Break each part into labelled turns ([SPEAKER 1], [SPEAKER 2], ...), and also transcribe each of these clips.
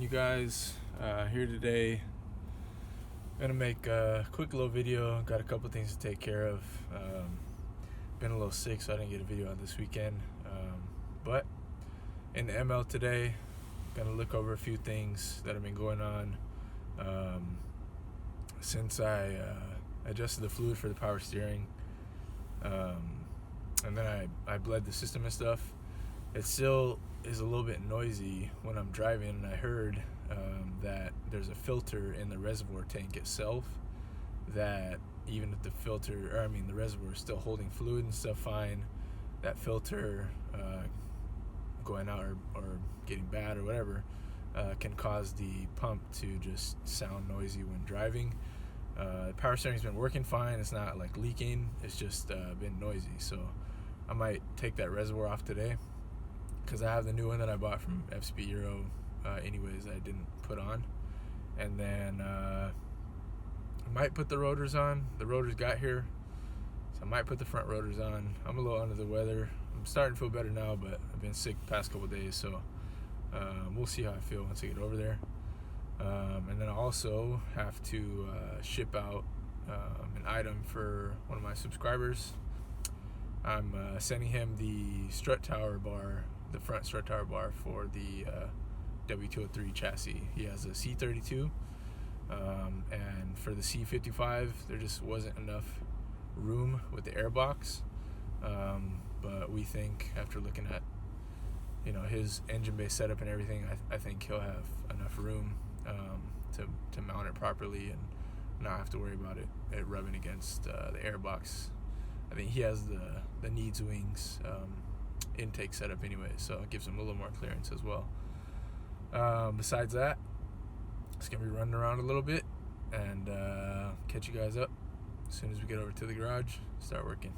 [SPEAKER 1] you guys? Here today. Gonna make a quick little video. Got a couple things to take care of. Been a little sick, so I didn't get a video on this weekend. But in the ML today, gonna look over a few things that have been going on since I adjusted the fluid for the power steering, and then I bled the system and stuff. It still is a little bit noisy when I'm driving, and I heard that there's a filter in the reservoir tank itself that even if the the reservoir is still holding fluid and stuff fine, that filter going out or getting bad or whatever can cause the pump to just sound noisy when driving. The power steering's been working fine. It's not like leaking. It's just been noisy. So I might take that reservoir off today, because I have the new one that I bought from FCPEURO anyways that I didn't put on. And then I might put the rotors on. The rotors got here, so I might put the front rotors on. I'm a little under the weather. I'm starting to feel better now, but I've been sick the past couple days, so we'll see how I feel once I get over there. And then I also have to ship out an item for one of my subscribers. I'm sending him the strut tower bar, the front strut tower bar for the W163 chassis. He has a C32, and for the C55 there just wasn't enough room with the airbox, but we think, after looking at his engine bay setup and everything, I think he'll have enough room to mount it properly and not have to worry about it rubbing against the airbox. I think he has the needs wings intake setup anyway, so it gives him a little more clearance as well. Besides that, it's gonna be running around a little bit, and catch you guys up as soon as we get over to the garage, start working.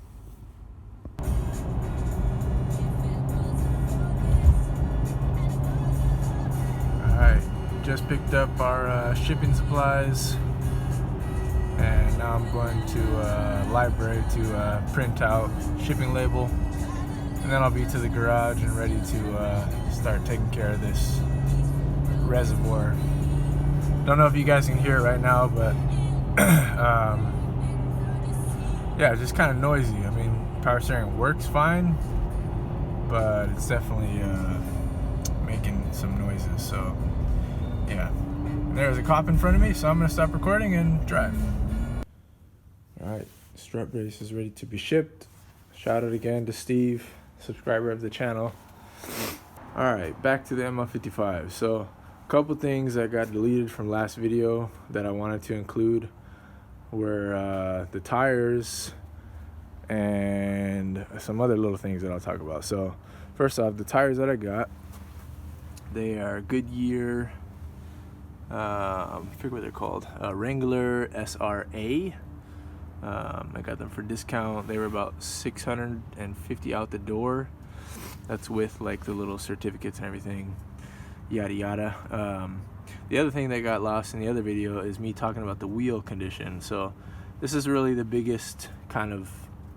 [SPEAKER 1] Alright, just picked up our shipping supplies, and now I'm going to library to print out shipping label, and then I'll be to the garage and ready to start taking care of this reservoir. Don't know if you guys can hear it right now, but yeah, it's just kind of noisy. I mean, power steering works fine, but it's definitely making some noises. So yeah, there's a cop in front of me, so I'm gonna stop recording and drive. Alright, strut brace is ready to be shipped. Shout out again to Steve, subscriber of the channel. Alright, back to the ML55. So a couple things that got deleted from last video that I wanted to include were the tires and some other little things that I'll talk about. So first off, the tires that I got, they are Goodyear, I forget what they're called, Wrangler SRA. I got them for discount. They were about $650 out the door. That's with like the little certificates and everything, yada yada. The other thing that got lost in the other video is me talking about the wheel condition. So this is really the biggest kind of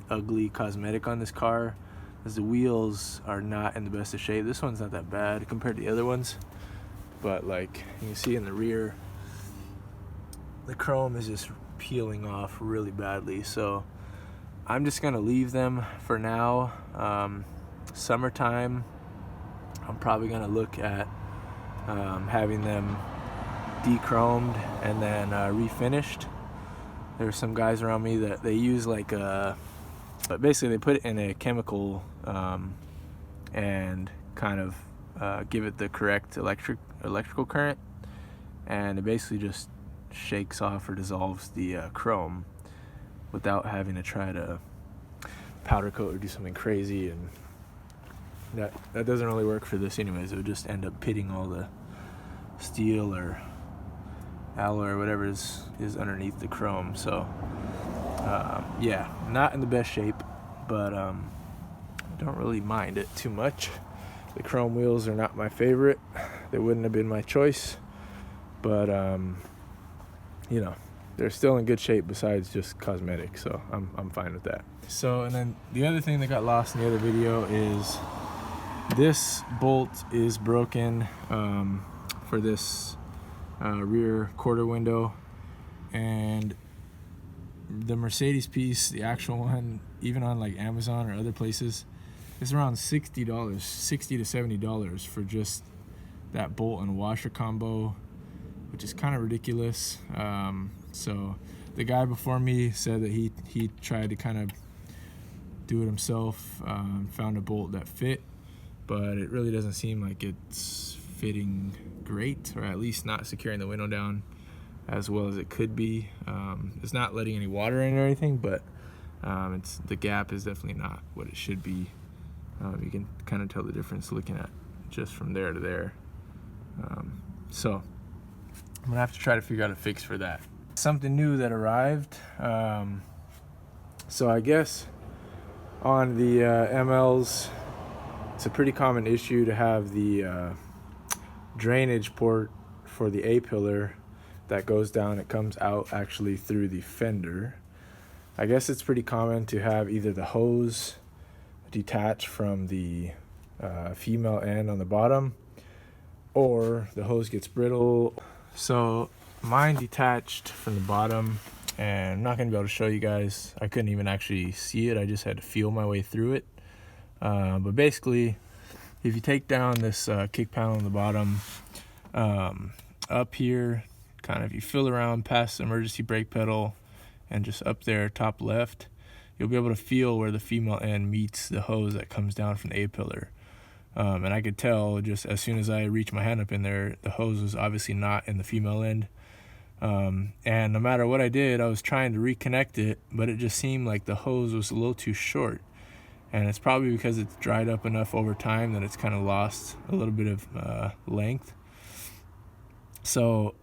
[SPEAKER 1] ugly cosmetic on this car, as the wheels are not in the best of shape. This one's not that bad compared to the other ones, but like you can see in the rear, the chrome is just peeling off really badly. So I'm just gonna leave them for now. Summertime, I'm probably gonna look at having them de-chromed and then refinished. There's some guys around me that they use like but basically they put it in a chemical and kind of give it the correct electrical current, and it basically just shakes off or dissolves the chrome without having to try to powder coat or do something crazy, and that doesn't really work for this anyways. It would just end up pitting all the steel or alloy or whatever is underneath the chrome. So yeah, not in the best shape, but I don't really mind it too much. The chrome wheels are not my favorite. They wouldn't have been my choice, but they're still in good shape besides just cosmetic, so I'm fine with that. So, and then the other thing that got lost in the other video is this bolt is broken for this rear quarter window, and the Mercedes piece, the actual one, even on like Amazon or other places, it's around $60, $60 to $70 for just that bolt and washer combo, which is kind of ridiculous. So the guy before me said that he tried to kind of do it himself, found a bolt that fit, but it really doesn't seem like it's fitting great, or at least not securing the window down as well as it could be. It's not letting any water in or anything, but the gap is definitely not what it should be. You can kind of tell the difference looking at just from there to there. So I'm gonna have to try to figure out a fix for that. Something new that arrived. So I guess on the MLs, it's a pretty common issue to have the drainage port for the A pillar that goes down. It comes out actually through the fender. I guess it's pretty common to have either the hose detach from the female end on the bottom, or the hose gets brittle. So mine detached from the bottom, and I'm not going to be able to show you guys. I couldn't even actually see it. I just had to feel my way through it. But basically, if you take down this kick panel on the bottom, up here, kind of you feel around past the emergency brake pedal and just up there top left, you'll be able to feel where the female end meets the hose that comes down from the A pillar. And I could tell just as soon as I reached my hand up in there, the hose was obviously not in the female end. And no matter what I did, I was trying to reconnect it, but it just seemed like the hose was a little too short. And it's probably because it's dried up enough over time that it's kind of lost a little bit of length. So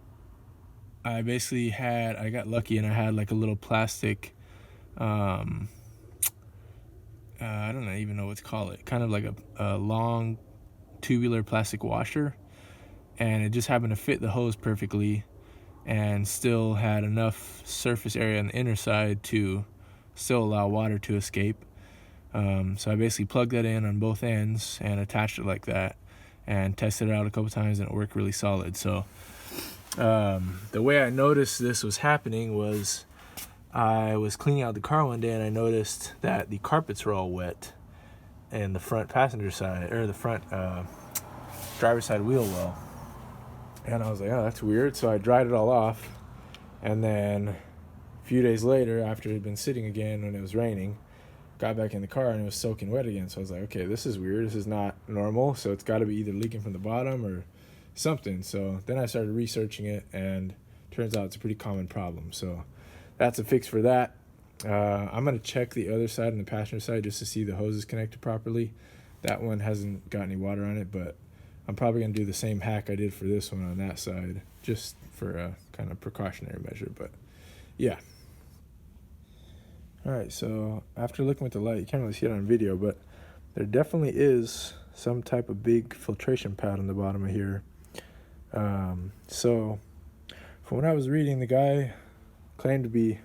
[SPEAKER 1] I basically I got lucky and I had like a little plastic, I don't even know what to call it, kind of like a long tubular plastic washer, and it just happened to fit the hose perfectly and still had enough surface area on the inner side to still allow water to escape. So I basically plugged that in on both ends and attached it like that and tested it out a couple times, and it worked really solid. So the way I noticed this was happening was I was cleaning out the car one day and I noticed that the carpets were all wet in the front passenger side, or the front driver's side wheel well. And I was like, oh, that's weird. So I dried it all off, and then a few days later, after it had been sitting again when it was raining, got back in the car and it was soaking wet again. So I was like, okay, this is weird. This is not normal. So it's got to be either leaking from the bottom or something. So then I started researching it, and turns out it's a pretty common problem. So that's a fix for that. I'm going to check the other side and the passenger side just to see the hose is connected properly. That one hasn't got any water on it, but I'm probably going to do the same hack I did for this one on that side, just for a kind of precautionary measure. But yeah. All right, so after looking with the light, you can't really see it on video, but there definitely is some type of big filtration pad on the bottom of here. So from what I was reading, the guy claimed to be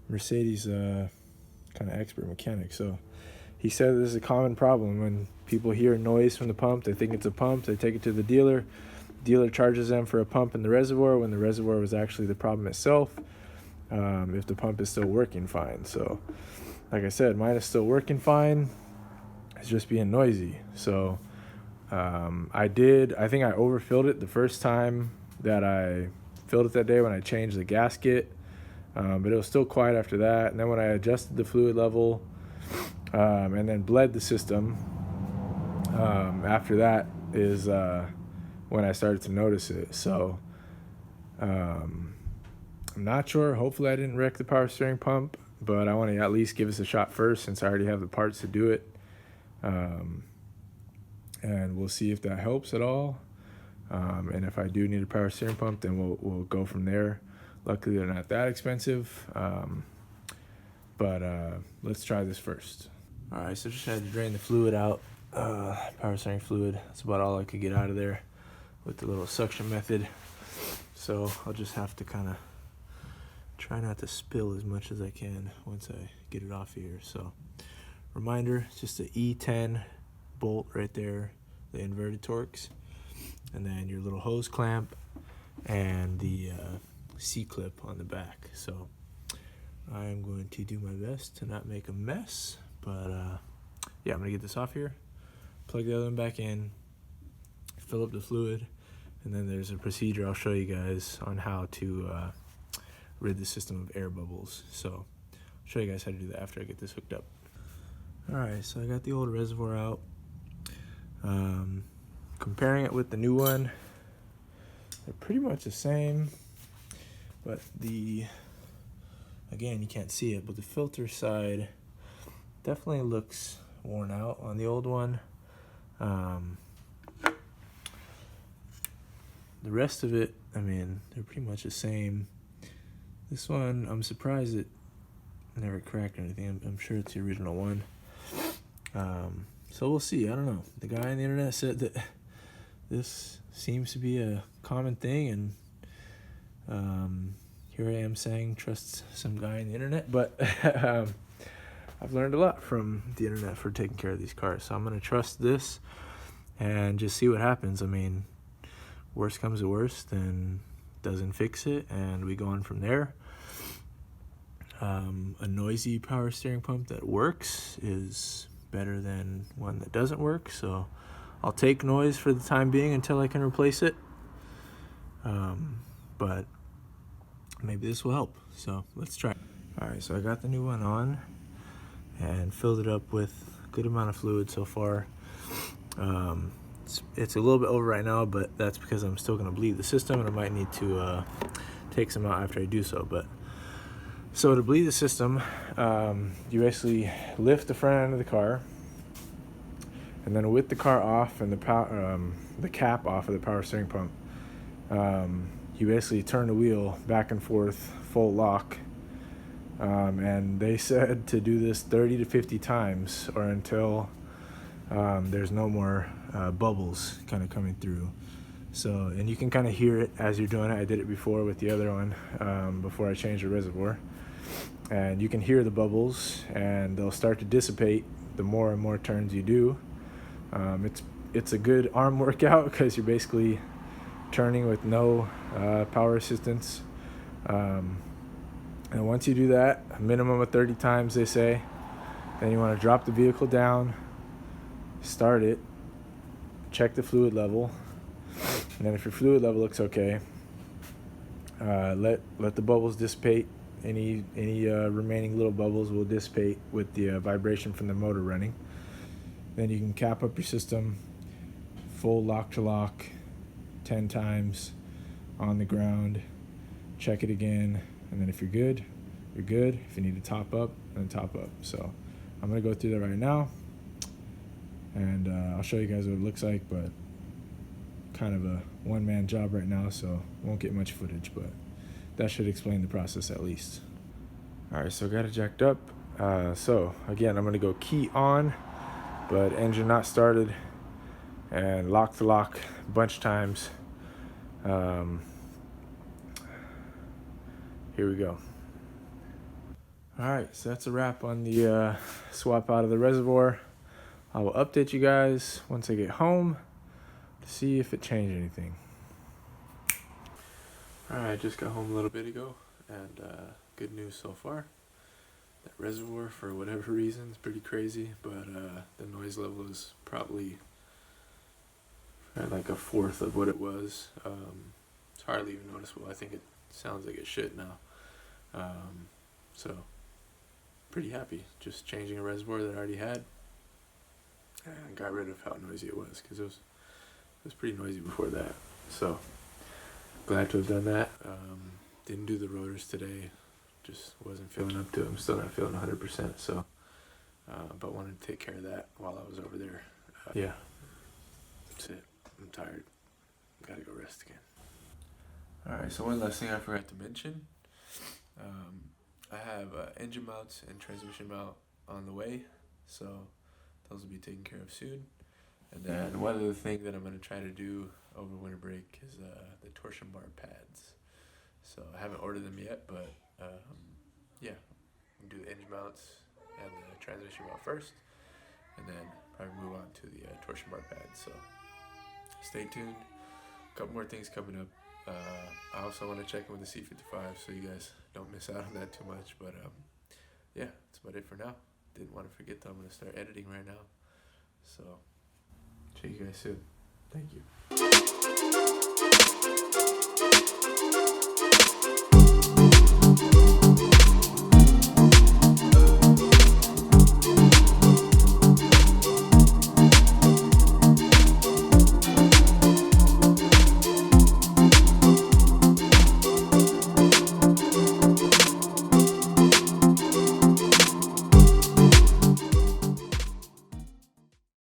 [SPEAKER 1] Mercedes kind of expert mechanic. So he said this is a common problem. When people hear noise from the pump, they think it's a pump. They take it to the dealer. Dealer charges them for a pump in the reservoir when the reservoir was actually the problem itself, if the pump is still working fine. So like I said, mine is still working fine. It's just being noisy. So I think I overfilled it the first time that I filled it that day when I changed the gasket, but it was still quiet after that. And then when I adjusted the fluid level and then bled the system, after that is when I started to notice it. So I'm not sure. Hopefully I didn't wreck the power steering pump, but I want to at least give this a shot first since I already have the parts to do it. And we'll see if that helps at all. And if I do need a power steering pump, then we'll go from there. Luckily, they're not that expensive. But let's try this first. All right, so just had to drain the fluid out. Power steering fluid. That's about all I could get out of there with the little suction method. So I'll just have to kind of try not to spill as much as I can once I get it off here. So reminder, it's just an E10 bolt right there, the inverted Torx. and then your little hose clamp, and the C-clip on the back. So I'm going to do my best to not make a mess, but yeah, I'm gonna get this off here, plug the other one back in, fill up the fluid, and then there's a procedure I'll show you guys on how to rid the system of air bubbles. So I'll show you guys how to do that after I get this hooked up. Alright, so I got the old reservoir out. Comparing it with the new one, they're pretty much the same, but again, you can't see it, but the filter side definitely looks worn out on the old one. The rest of it, I mean, they're pretty much the same. This one, I'm surprised it never cracked or anything. I'm sure it's the original one. So we'll see. I don't know. The guy on the internet said that this seems to be a common thing, and here I am saying trust some guy on the internet, but I've learned a lot from the internet for taking care of these cars, so I'm going to trust this and just see what happens. I mean, worst comes to worst, then doesn't fix it, and we go on from there. A noisy power steering pump that works is better than one that doesn't work, so I'll take noise for the time being until I can replace it. But maybe this will help, so let's try. Alright, so I got the new one on and filled it up with a good amount of fluid so far. It's a little bit over right now, but that's because I'm still going to bleed the system, and I might need to take some out after I do so. But so to bleed the system, you basically lift the front end of the car, and then with the car off and the cap off of the power steering pump, you basically turn the wheel back and forth full lock, and they said to do this 30 to 50 times or until there's no more bubbles kind of coming through. So, and you can kind of hear it as you're doing it. I did it before with the other one before I changed the reservoir, and you can hear the bubbles, and they'll start to dissipate the more and more turns you do. It's a good arm workout because you're basically turning with no power assistance, and once you do that, a minimum of 30 times they say, then you want to drop the vehicle down, start it, check the fluid level, and then if your fluid level looks okay, let the bubbles dissipate. Any remaining little bubbles will dissipate with the vibration from the motor running. Then you can cap up your system, full lock to lock, 10 times on the ground, check it again, and then if you're good, you're good. If you need to top up, then top up. So I'm going to go through that right now, and I'll show you guys what it looks like, but kind of a one-man job right now, so won't get much footage, but that should explain the process at least. Alright, so got it jacked up. So again, I'm going to go key on, but engine not started, and lock to lock a bunch of times. Here we go. Alright, so that's a wrap on the swap out of the reservoir. I will update you guys once I get home to see if it changed anything. Alright, I just got home a little bit ago, and good news so far. That reservoir, for whatever reason, is pretty crazy, but the noise level is probably at like a fourth of what it was. It's hardly even noticeable. I think it sounds like it should now. So, pretty happy. Just changing a reservoir that I already had, and got rid of how noisy it was, because it was pretty noisy before that. So, glad to have done that. Didn't do the rotors today. Just wasn't feeling up to it. I'm still not feeling 100%. So, but wanted to take care of that while I was over there. Yeah, that's it. I'm tired. Gotta go rest again. Alright, so one last thing I forgot to mention. I have engine mounts and transmission mount on the way, so those will be taken care of soon. And then one other thing that I'm going to try to do over winter break is the torsion bar pads. So I haven't ordered them yet, but yeah, I'm do the engine mounts and the transmission mount first, and then probably move on to the torsion bar pads. So stay tuned. a couple more things coming up. I also want to check in with the C55 so you guys don't miss out on that too much. But yeah, that's about it for now. Didn't want to forget that I'm going to start editing right now. So, check you guys soon. Thank you.